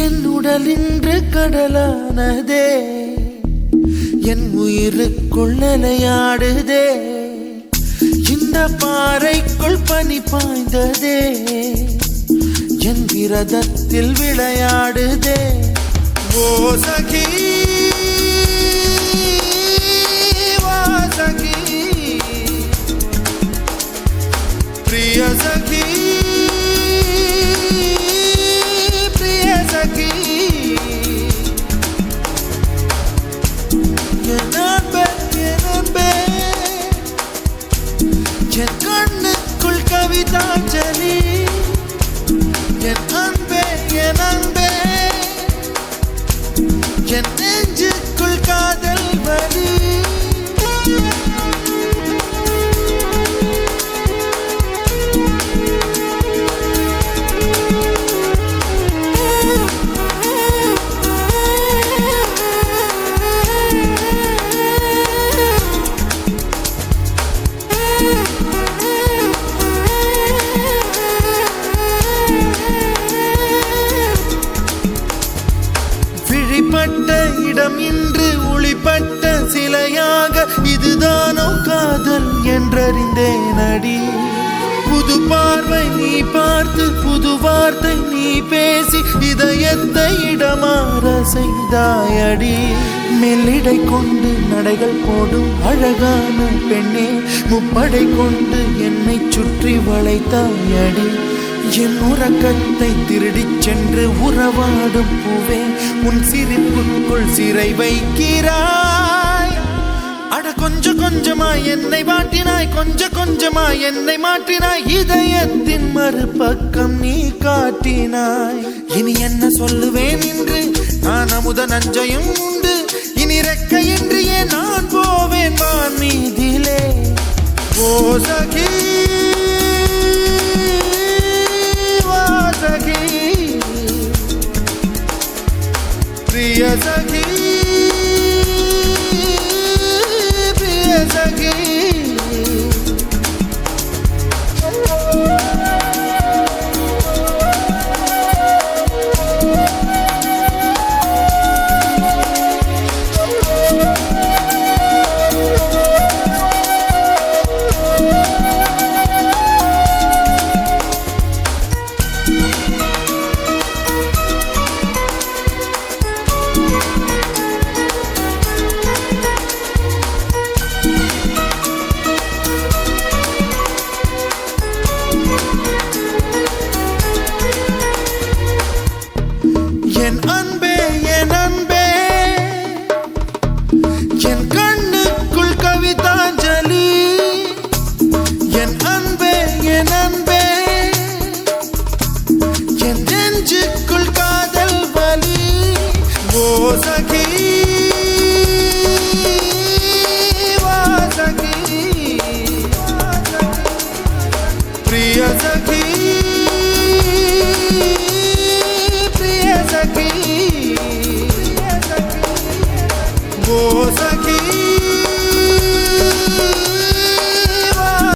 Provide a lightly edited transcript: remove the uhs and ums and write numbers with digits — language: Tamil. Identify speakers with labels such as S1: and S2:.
S1: என் உடல் இன்று கடலானதே, என் உயிருக்குள் நிலையாடுதே. இந்த பாறைக்குள் பனி பாய்ந்ததே, என் விரதத்தில் விளையாடுதே. ஓ சகி சகி பிரிய சகி பிரிய சகி என் கண்ணுக்குள் கவிதாஞ்சலி. என் அன்பே என் அன்பே, என் நெஞ்சுக்குள் காதல் வலி. விழிப்பட்ட இடம் இன்று ஒளிப்பட்ட சிலையாக, இதுதானோ காதல் என்றறிந்தேன் அடி. புது பார்வை நீ பார்த்து, புது வார்த்தை நீ பேசி, இதயத்தை இடமாற செய்தாயடி. மெல்லிடை கொண்டு நடைகள் போடும் அழகான பெண்ணே, முப்படை கொண்டு என்னை சுற்றி வளைத்தாயடி. என் உறக்கத்தை திருடிச் சென்று உறவாடும் பூவே, உன் சிரிப்புக்குள் சிறை வைக்கிறாய். அட கொஞ்சம் கொஞ்சமாய் என்னை வாட்டினாய், கொஞ்சம் கொஞ்சமாய் என்னை மாற்றினாய். இதயத்தின் மறுபக்கம் நீ காட்டினாய். இனி என்ன சொல்லுவேன் என்று நான் அமுத நஞ்சையும் உண்டு. இனி ரெக்கையின்றியே நான் போவேன் வான் மீதிலே. ஓ சகி பிரிய சகி பிரிய சகி. என் அன்பே என் அன்பே, என் கண்ணுக்குள் கவிதாஞ்சலி. என் அன்பே என் அன்பே, என் நெஞ்சுக்குள் காதல் வலி. ஓ சகி சகி பிரிய சகி சகி. ஓ சகி